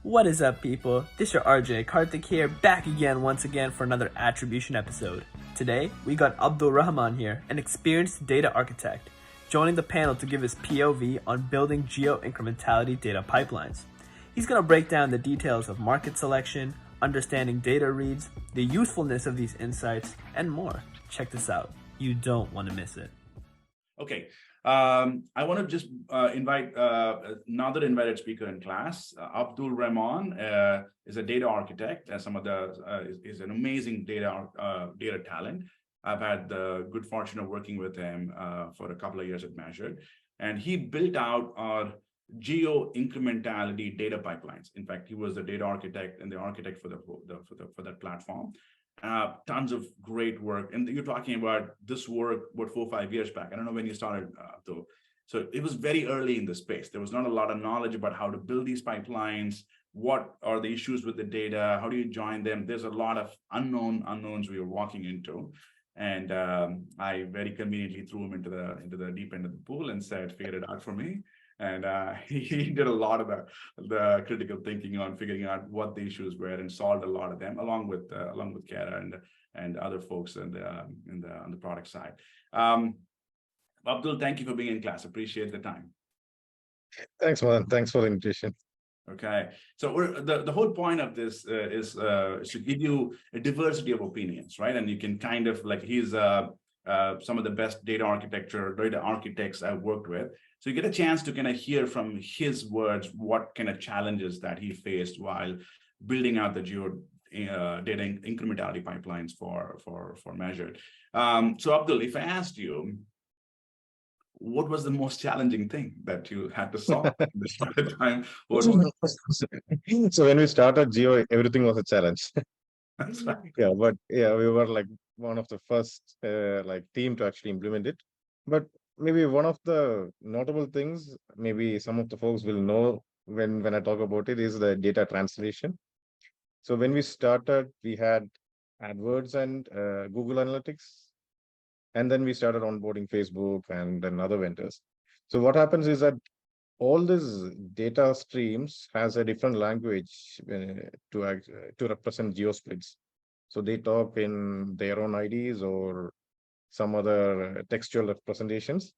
What is up, people? This is your RJ Karthik here, back again once again for another attribution episode. Today, we got Abdul Rahman here, an experienced data architect, joining the panel to give his POV on building geo-incrementality data pipelines. He's going to break down the details of market selection, understanding data reads, the usefulness of these insights, and more. Check this out. You don't want to miss it. Okay. I want to just invite another invited speaker in class. Abdul Rahman is a data architect, and is an amazing data talent. I've had the good fortune of working with him for a couple of years at Measured, and he built out our geo incrementality data pipelines. In fact, he was the data architect and the architect for that platform. Tons of great work. And you're talking about this work, 4 or 5 years back. I don't know when you started, though. So it was very early in the space. There was not a lot of knowledge about how to build these pipelines. What are the issues with the data? How do you join them? There's a lot of unknowns we were walking into. And I very conveniently threw him into the deep end of the pool and said, figure it out for me. And he did a lot of the critical thinking on figuring out what the issues were and solved a lot of them, along with Kara and other folks on the product side. Abdul, thank you for being in class. Appreciate the time. Thanks, man. Thanks for the invitation. Okay, so the whole point of this is to give you a diversity of opinions, right? And you can kind of he's some of the best data architects I've worked with. So you get a chance to kind of hear from his words what kind of challenges that he faced while building out the data incrementality pipelines for Measured. So Abdul, if I asked you, what was the most challenging thing that you had to solve at this time? So when we started Geo, everything was a challenge. That's right. Yeah, but yeah, we were like one of the first team to actually implement it. But maybe one of the notable things, maybe some of the folks will know when I talk about it, is the data translation. So when we started, we had AdWords and Google Analytics, and then we started onboarding Facebook and then other vendors. So what happens is that all these data streams has a different language to represent geosplits. So they talk in their own IDs or some other textual representations.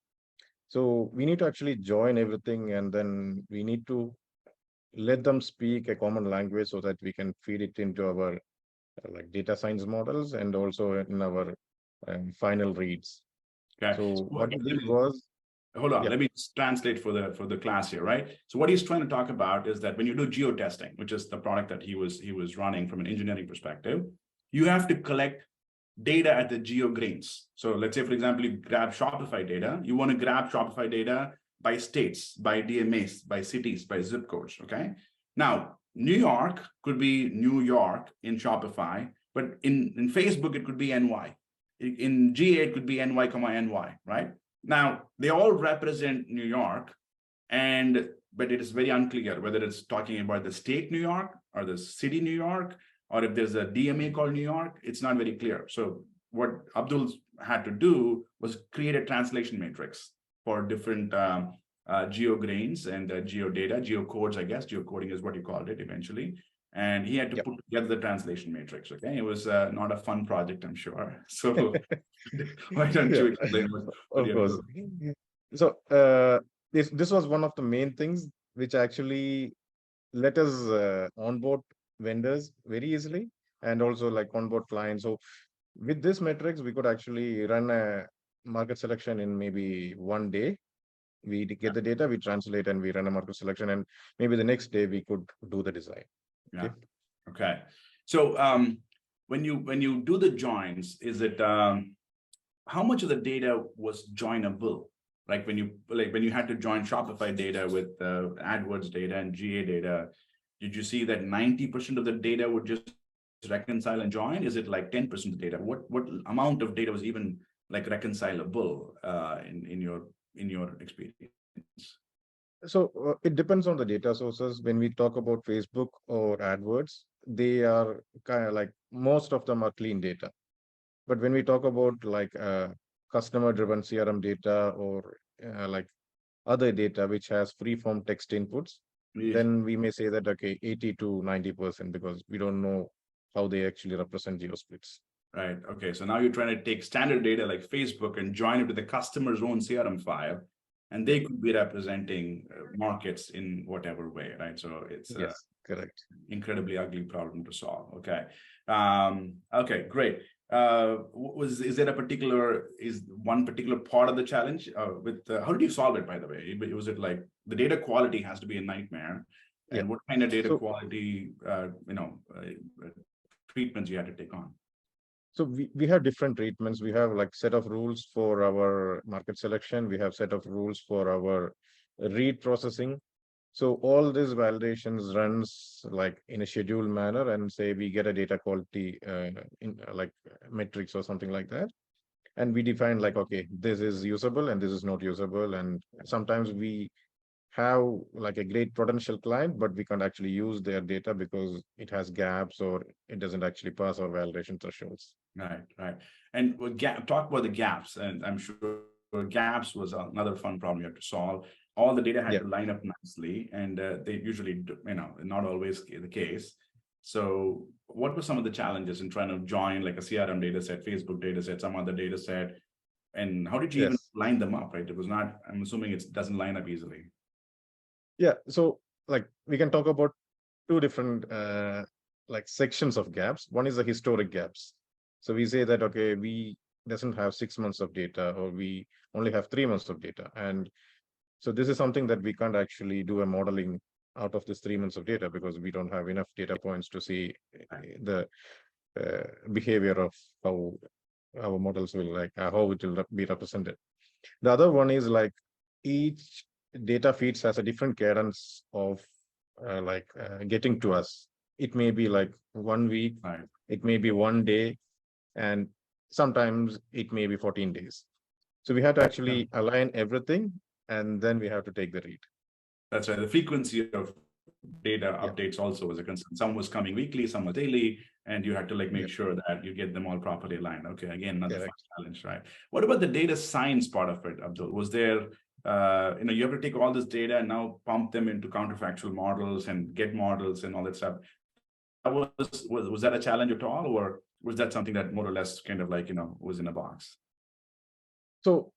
So we need to actually join everything, and then we need to let them speak a common language so that we can feed it into our data science models and also in our final reads. Okay. So what we did was, hold on, let me translate for the class here, right? So what he's trying to talk about is that when you do geo-testing, which is the product that he was running from an engineering perspective, you have to collect data at the geo grains. So let's say, for example, you grab Shopify data, you want to grab Shopify data by states, by DMAs, by cities, by zip codes, okay? Now, New York could be New York in Shopify, but in Facebook, it could be NY. In GA, it could be NY, NY, right? Now, they all represent New York, but it is very unclear whether it's talking about the state New York or the city New York, or if there's a DMA called New York. It's not very clear. So what Abdul had to do was create a translation matrix for different geo grains and geo data, geo codes, I guess. Geocoding is what you called it eventually. And he had to put together the translation matrix. Okay, it was not a fun project, I'm sure. So why don't you explain what of course. So this was one of the main things which actually let us onboard vendors very easily and also onboard clients. So with this metrics, we could actually run a market selection in maybe one day. We get the data, we translate, and we run a market selection, and maybe the next day we could do the design. Yeah. Okay. So when you do the joins, is it how much of the data was joinable? Like when you had to join Shopify data with AdWords data and GA data, did you see that 90% of the data would just reconcile and join? Is it like 10% of the data? What amount of data was even reconcilable in your experience? So it depends on the data sources. When we talk about Facebook or AdWords, they are kind of most of them are clean data. But when we talk about customer-driven CRM data or other data which has free-form text inputs, then we may say that, okay, 80 to 90%, because we don't know how they actually represent geo-splits. Right. Okay. So now you're trying to take standard data like Facebook and join it with the customer's own CRM file, and they could be representing markets in whatever way, right? So it's Yes, correct. incredibly ugly problem to solve. Okay. Okay, great. Is one particular part of the challenge how did you solve it, by the way? Was it like the data quality has to be a nightmare? And Yeah. what kind of data So- quality, treatments you had to take on? So we have different treatments. We have like set of rules for our market selection. We have set of rules for our read processing. So all these validations runs like in a scheduled manner, and say we get a data quality in like metrics or something like that. And we define like, okay, this is usable and this is not usable. And sometimes we have like a great potential client, but we can't actually use their data because it has gaps or it doesn't actually pass our validation thresholds. Right. And talk about the gaps, and I'm sure gaps was another fun problem you had to solve. All the data had to line up nicely, and they usually, not always the case. So what were some of the challenges in trying to join like a CRM data set, Facebook data set, some other data set, and how did you even line them up, right? It was not, I'm assuming it doesn't line up easily. Yeah, so like we can talk about two different like sections of gaps. One is the historic gaps. So we say that, okay, we doesn't have 6 months of data, or we only have 3 months of data. And so this is something that we can't actually do a modeling out of this 3 months of data, because we don't have enough data points to see the behavior of how our models will like, how it will be represented. The other one is like each data feeds has a different cadence of getting to us. It may be like 1 week, it may be 1 day, and sometimes it may be 14 days. So we have to actually align everything, and then we have to take the read. That's right. The frequency of data updates also was a concern. Some was coming weekly, some was daily, and you had to like make sure that you get them all properly aligned. Okay, again, another fun challenge, right? What about the data science part of it, Abdul? Was there, you have to take all this data and now pump them into counterfactual models and get models and all that stuff. Was that a challenge at all, or was that something that more or less kind of like, was in a box? So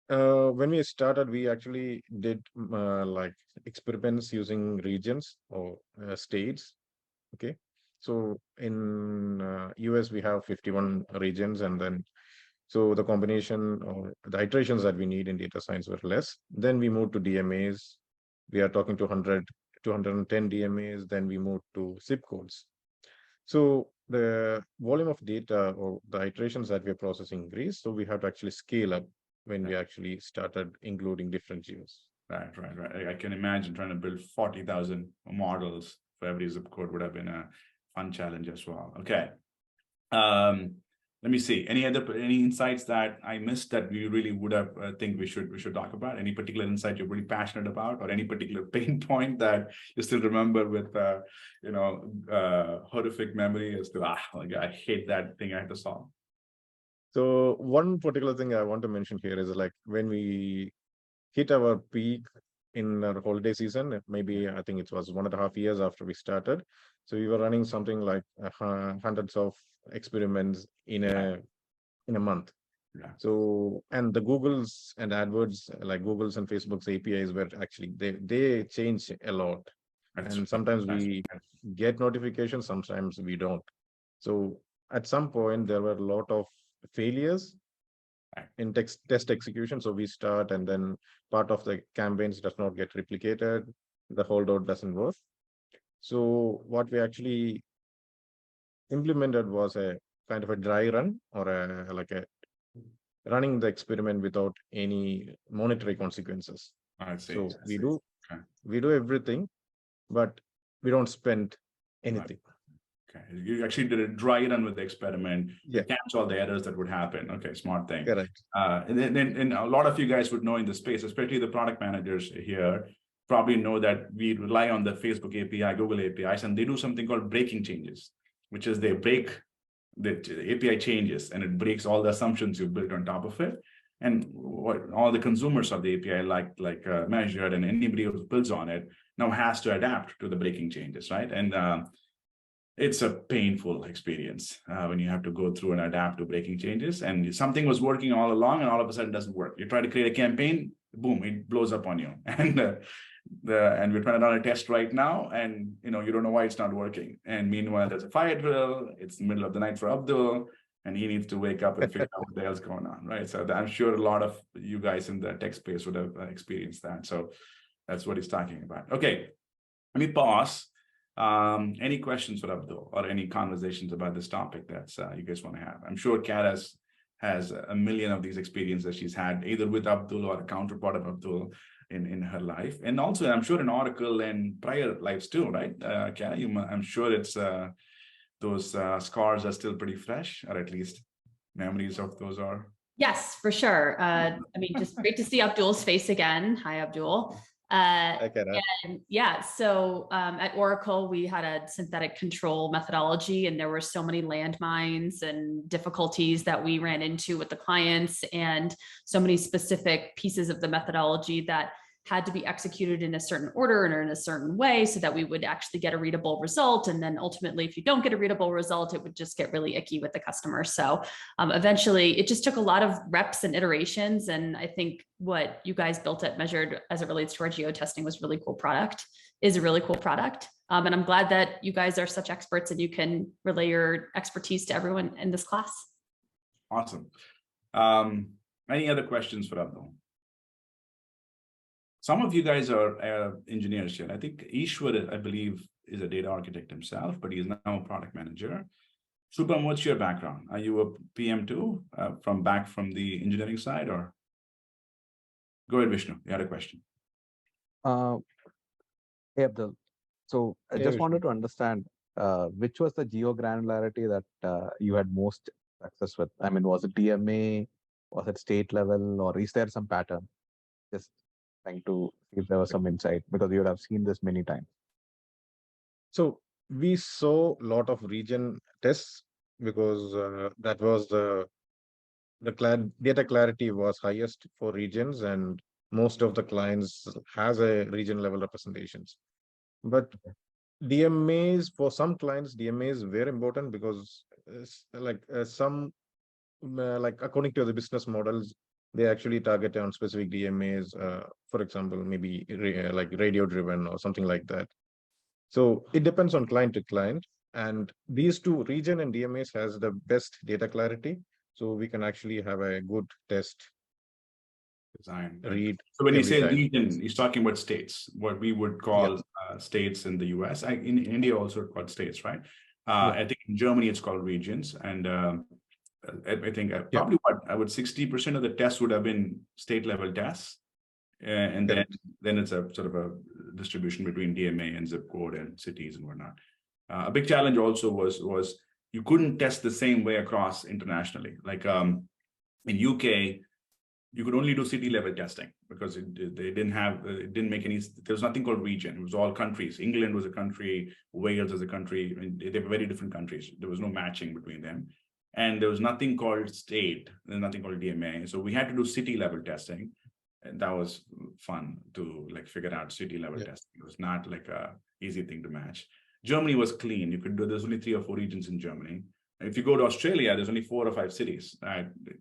when we started, we actually did like experiments using regions or states. Okay, so in US we have 51 regions, and then so the combination or the iterations that we need in data science were less. Then we moved to DMAs. We are talking to 100 to 110 DMAs. Then we moved to zip codes. So the volume of data or the iterations that we are processing increased. So we have to actually scale up when we actually started including different geos. Right. I can imagine trying to build 40,000 models for every zip code would have been a fun challenge as well. Okay. Let me see. Any insights that I missed that you really would have think we should talk about? Any particular insight you're really passionate about, or any particular pain point that you still remember with horrific memory as to I hate that thing I had to solve? So one particular thing I want to mention here is like when we hit our peak in our holiday season, maybe I think it was 1.5 years after we started. So we were running something like hundreds of experiments in a month. Yeah. So, and the Google's and AdWords, like Google's and Facebook's APIs were actually, they change a lot. And sometimes we get notifications, sometimes we don't. So at some point, there were a lot of failures in test execution. So we start, and then part of the campaigns does not get replicated. The holdout doesn't work. So what we actually implemented was a kind of a dry run, or a running the experiment without any monetary consequences. I see. So we do everything, but we don't spend anything. Okay, you actually did a dry run with the experiment. You catch all the errors that would happen. Okay, smart thing. Correct. And then a lot of you guys would know in the space, especially the product managers here, probably know that we rely on the Facebook API, Google APIs, and they do something called breaking changes, which is they break the API changes, and it breaks all the assumptions you've built on top of it. And what all the consumers of the API like measured, and anybody who builds on it now has to adapt to the breaking changes, right? And it's a painful experience when you have to go through and adapt to breaking changes. And something was working all along, and all of a sudden it doesn't work. You try to create a campaign, boom, it blows up on you. And and we're trying to run a test right now, and you don't know why it's not working. And meanwhile, there's a fire drill. It's the middle of the night for Abdul, and he needs to wake up and figure out what the hell's going on, right? So I'm sure a lot of you guys in the tech space would have experienced that. So that's what he's talking about. Okay, let me pause. Any questions for Abdul, or any conversations about this topic that you guys want to have? I'm sure Kat has a million of these experiences she's had, either with Abdul or a counterpart of Abdul in her life. And also, I'm sure in Oracle and prior lives too, right? Kat, I'm sure it's those scars are still pretty fresh, or at least memories of those are. Yes, for sure. I mean, just great to see Abdul's face again. Hi, Abdul. And yeah, so at Oracle, we had a synthetic control methodology, and there were so many landmines and difficulties that we ran into with the clients, and so many specific pieces of the methodology that had to be executed in a certain order and in a certain way so that we would actually get a readable result. And then ultimately, if you don't get a readable result, it would just get really icky with the customer. So eventually it just took a lot of reps and iterations. And I think what you guys built at Measured as it relates to our geo testing was a really cool product, is a really cool product. And I'm glad that you guys are such experts and you can relay your expertise to everyone in this class. Awesome. Any other questions for Abdul? Some of you guys are engineers here. I think Ishwar, I believe, is a data architect himself, but he's now a product manager. Shubham, what's your background? Are you a PM too, from the engineering side, or? Go ahead, Vishnu. You had a question. Hey, Abdul. So I just wanted to understand which was the geo granularity that you had most success with. I mean, was it DMA? Was it state level, or is there some pattern? Just trying to see if there was some insight, because you would have seen this many times. So we saw a lot of region tests because that was the data clarity was highest for regions, and most of the clients has a region level representations. But DMAs, for some clients, DMAs were important because some according to the business models, they actually target on specific DMAs, for example, maybe like radio driven or something like that. So it depends on client to client, and these two, region and DMAs, has the best data clarity. So we can actually have a good test design. Read. So when you say region, he's talking about states, what we would call states in the US. In India also called states, right? I think in Germany it's called regions, and I think probably 60% of the tests would have been state level tests, and then it's a sort of a distribution between DMA and zip code and cities and whatnot. A big challenge also was you couldn't test the same way across internationally. Like in UK, you could only do city level testing because they didn't make any. There was nothing called region. It was all countries. England was a country. Wales was a country. I mean, they were very different countries. There was no matching between them. And there was nothing called state, there's nothing called DMA. So we had to do city level testing. And that was fun to figure out city level testing. It was not like a easy thing to match. Germany was clean. You could do, there's only 3 or 4 regions in Germany. If you go to Australia, there's only 4 or 5 cities.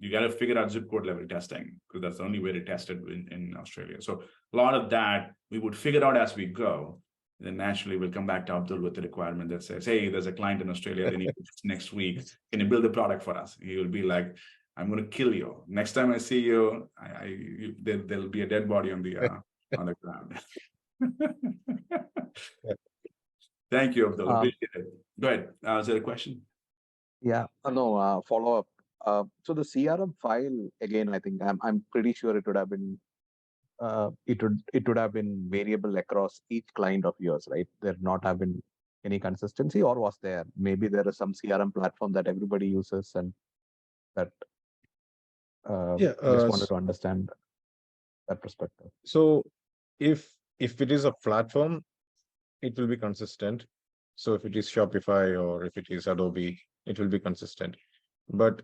You got to figure out zip code level testing because that's the only way to test it in Australia. So a lot of that we would figure out as we go. Then naturally we'll come back to Abdul with the requirement that says, hey, there's a client in Australia, they need next week. Can you build a product for us? He will be like, I'm going to kill you. Next time I see you, there'll be a dead body on the ground. Thank you, Abdul. Appreciate it. Go ahead. Is there a question? Yeah, no, follow up. So the CRM file, again, I think I'm pretty sure it would have been it would have been variable across each client of yours, right? There not have been any consistency, or was there? Maybe there is some CRM platform that everybody uses, and that just wanted to understand that perspective. So if it is a platform, it will be consistent. So if it is Shopify or if it is Adobe, it will be consistent. But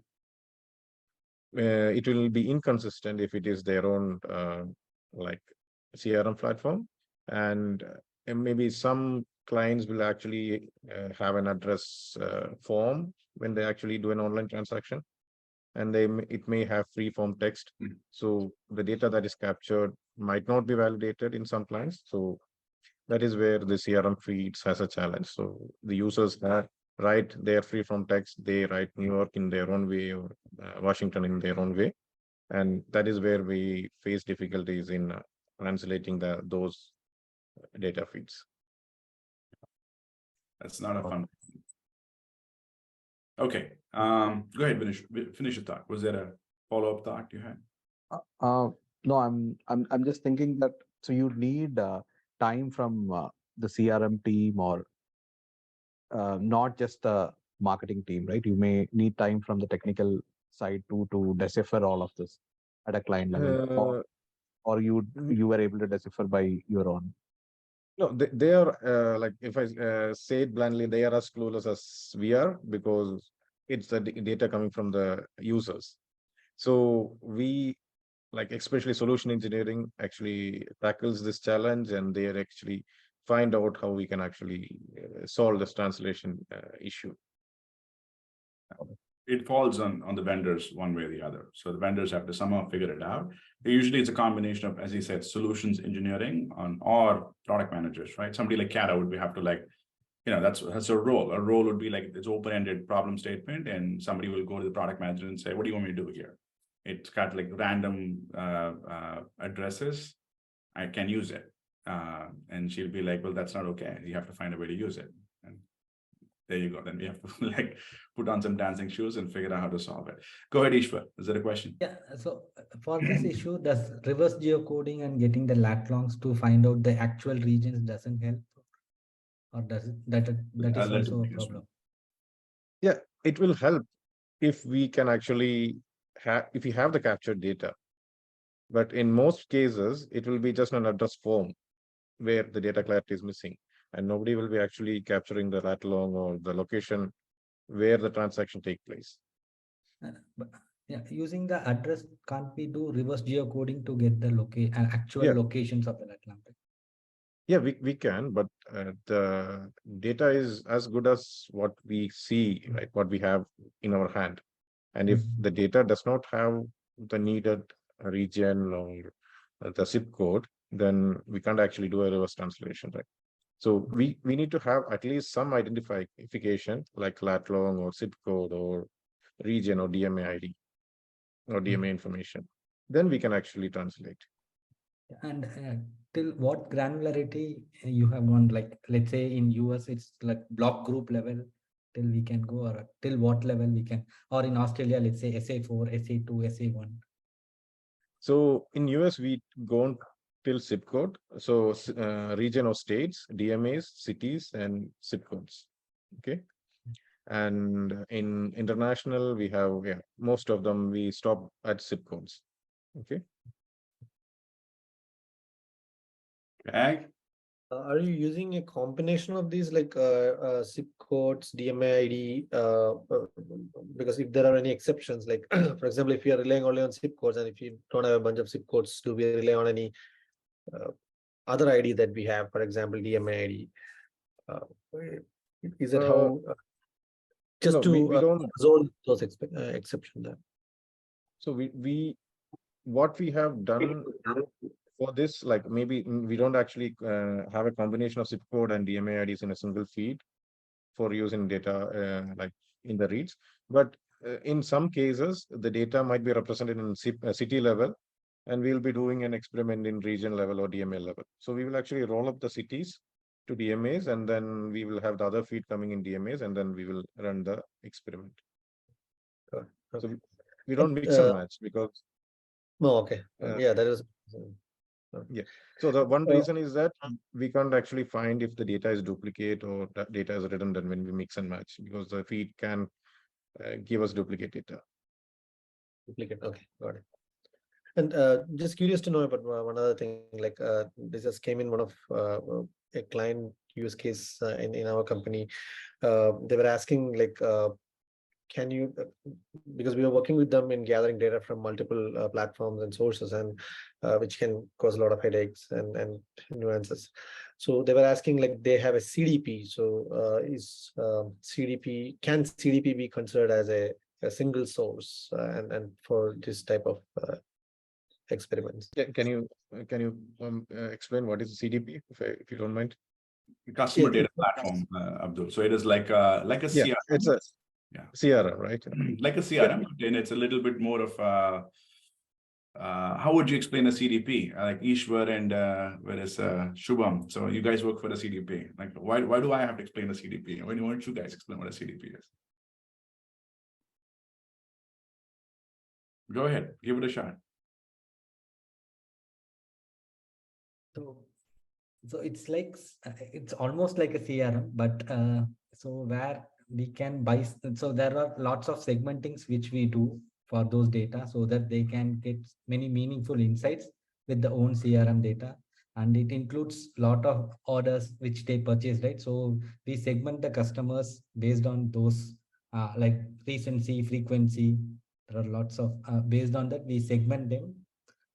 it will be inconsistent if it is their own CRM platform. And and maybe some clients will actually have an address form when they actually do an online transaction, and it may have free form text. So the data that is captured might not be validated in some clients. So that is where the CRM feeds has a challenge. So the users write their free form text, they write New York in their own way, or Washington in their own way. And that is where we face difficulties in translating those data feeds. That's not a fun. Okay, go ahead, finish your thought. Was there a follow-up thought you had? No, I'm just thinking that, so you need time from the CRM team, or not just the marketing team, right? You may need time from the technical side to decipher all of this at a client level, or you were able to decipher by your own. No, they are like, if I say it bluntly, they are as clueless as we are, because it's the data coming from the users. So we, like, especially solution engineering, actually tackles this challenge, and they actually find out how we can actually solve this translation issue. It falls on the vendors one way or the other. So the vendors have to somehow figure it out. Usually it's a combination of, as you said, solutions engineering or product managers, right? Somebody like Kara would have to, like, that's a role. A role would be like this open-ended problem statement, and somebody will go to the product manager and say, what do you want me to do here? It's got like random addresses. I can use it. And she'll be like, well, that's not okay. You have to find a way to use it. And there you go. Then we have to like put on some dancing shoes and figure out how to solve it. Go ahead, Ishwar. Is there a question? Yeah. So for this issue, does reverse geocoding and getting the lat longs to find out the actual regions doesn't help? Or does it, that is also a problem? Yeah, it will help if we can actually if we have the captured data. But in most cases, it will be just an address form where the data clarity is missing, and nobody will be actually capturing the lat long or the location where the transaction take place. But yeah, using the address, can't we do reverse geocoding to get the actual locations of the lat long? Yeah, we can, but the data is as good as what we see, right? What we have in our hand. And if the data does not have the needed region or the zip code, then we can't actually do a reverse translation, right? So we need to have at least some identification, like lat long or zip code or region or DMA ID or DMA information. Then we can actually translate. And till what granularity you have gone? Like, let's say in US, it's like block group level till we can go, or till what level we can, or in Australia, let's say SA4, SA2, SA1. So in US, we go till zip code. So region or states, DMAs, cities, and zip codes. Okay. And in international, we have, most of them, we stop at zip codes. Okay. Are you using a combination of these, like zip codes, DMA ID? Because if there are any exceptions, like for example, if you are relying only on zip codes, and if you don't have a bunch of zip codes, do we rely on any other ID that we have? For example, DMA ID. Is it how? Just no, to we don't resolve those exceptions there. So what we have done for this, like, maybe we don't actually have a combination of zip code and DMA IDs in a single feed for using data like in the reads. But in some cases, the data might be represented in city level, and we'll be doing an experiment in region level or DMA level. So we will actually roll up the cities to DMAs, and then we will have the other feed coming in DMAs, and then we will run the experiment. Okay. So we don't mix and match, because okay. Yeah, that is. Yeah. So the one reason is that we can't actually find if the data is duplicate or data is redundant when we mix and match, because the feed can give us duplicate data. Duplicate. Okay, got it. And just curious to know about one other thing. Like this just came in one of a client use case in our company. They were asking, like, can you, because we are working with them in gathering data from multiple platforms and sources, and which can cause a lot of headaches and nuances. So they were asking like they have a CDP. So can CDP be considered as a single source and for this type of experiments? Can you explain what is CDP if you don't mind? Customer data platform, Abdul. So it is like a CRM. It's a CRM, right? Like a CRM, and it's a little bit more of how would you explain a CDP? Like Ishwar and whereas Shubham. So you guys work for a CDP. Like why do I have to explain a CDP? Why don't you guys explain what a CDP is? Go ahead, give it a shot. So it's like it's almost like a CRM, but so where we can buy. So there are lots of segmentings which we do for those data, so that they can get many meaningful insights with the own CRM data, and it includes a lot of orders which they purchase, right? So we segment the customers based on those like recency, frequency. There are lots of based on that we segment them,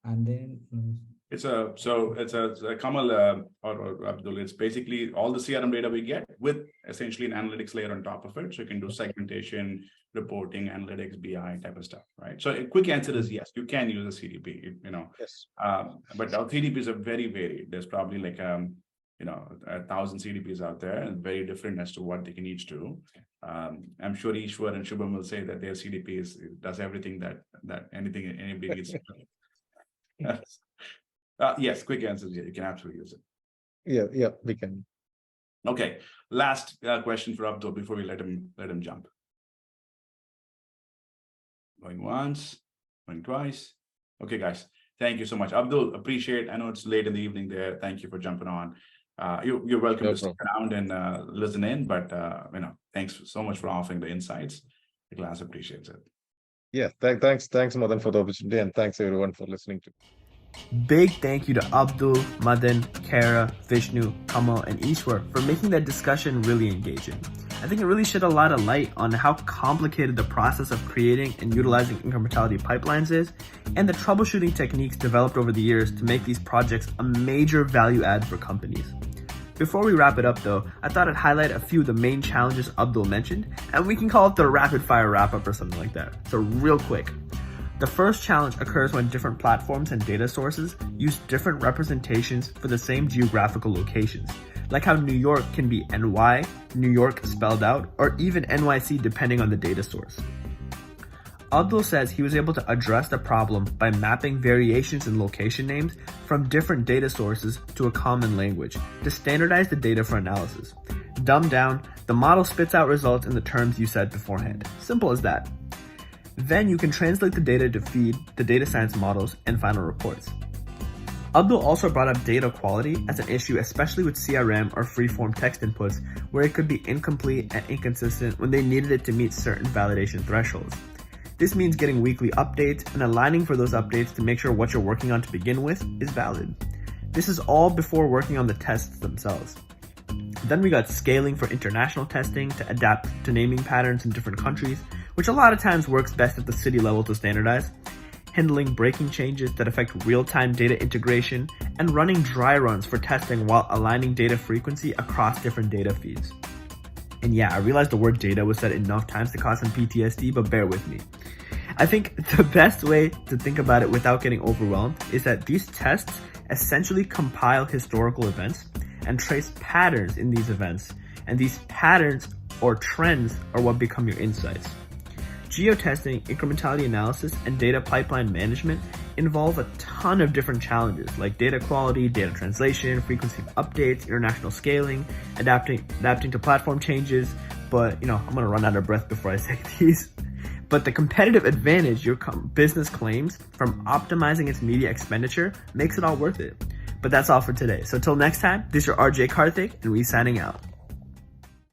and then. It's a Kamal or Abdul. It's basically all the CRM data we get with essentially an analytics layer on top of it. So you can do segmentation, reporting, analytics, BI type of stuff, right? So a quick answer is yes, you can use a CDP. Yes. But our CDPs are very varied. There's probably like 1,000 CDPs out there, and very different as to what they can each do. I'm sure Ishwar and Shubham will say that their CDP does everything that anybody needs to do. Yes. Yes, quick answers. Yeah, you can absolutely use it. Yeah, we can. Okay, last question for Abdul before we let him jump. Going once, going twice. Okay, guys, thank you so much, Abdul. Appreciate. I know it's late in the evening there. Thank you for jumping on. You're welcome to stick around and listen in. But thanks so much for offering the insights. The class appreciates it. Yeah, thanks, Madan, for the opportunity, and thanks everyone for listening to. Big thank you to Abdul, Madan, Kara, Vishnu, Kamal, and Ishwar for making that discussion really engaging. I think it really shed a lot of light on how complicated the process of creating and utilizing incrementality pipelines is, and the troubleshooting techniques developed over the years to make these projects a major value add for companies. Before we wrap it up though, I thought I'd highlight a few of the main challenges Abdul mentioned, and we can call it the rapid fire wrap up or something like that. So real quick. The first challenge occurs when different platforms and data sources use different representations for the same geographical locations, like how New York can be NY, New York spelled out, or even NYC depending on the data source. Abdul says he was able to address the problem by mapping variations in location names from different data sources to a common language to standardize the data for analysis. Dumbed down, the model spits out results in the terms you said beforehand. Simple as that. Then you can translate the data to feed the data science models and final reports. Abdul also brought up data quality as an issue, especially with CRM or free-form text inputs, where it could be incomplete and inconsistent when they needed it to meet certain validation thresholds. This means getting weekly updates and aligning for those updates to make sure what you're working on to begin with is valid. This is all before working on the tests themselves. Then we got scaling for international testing to adapt to naming patterns in different countries, which a lot of times works best at the city level to standardize, handling breaking changes that affect real-time data integration, and running dry runs for testing while aligning data frequency across different data feeds. And yeah, I realized the word data was said enough times to cause some PTSD, but bear with me. I think the best way to think about it without getting overwhelmed is that these tests essentially compile historical events and trace patterns in these events, and these patterns or trends are what become your insights. Geotesting, incrementality analysis, and data pipeline management involve a ton of different challenges like data quality, data translation, frequency of updates, international scaling, adapting to platform changes. But I'm gonna run out of breath before I say these. But the competitive advantage your business claims from optimizing its media expenditure makes it all worth it. But that's all for today. So till next time, this is your RJ Karthik, and we signing out.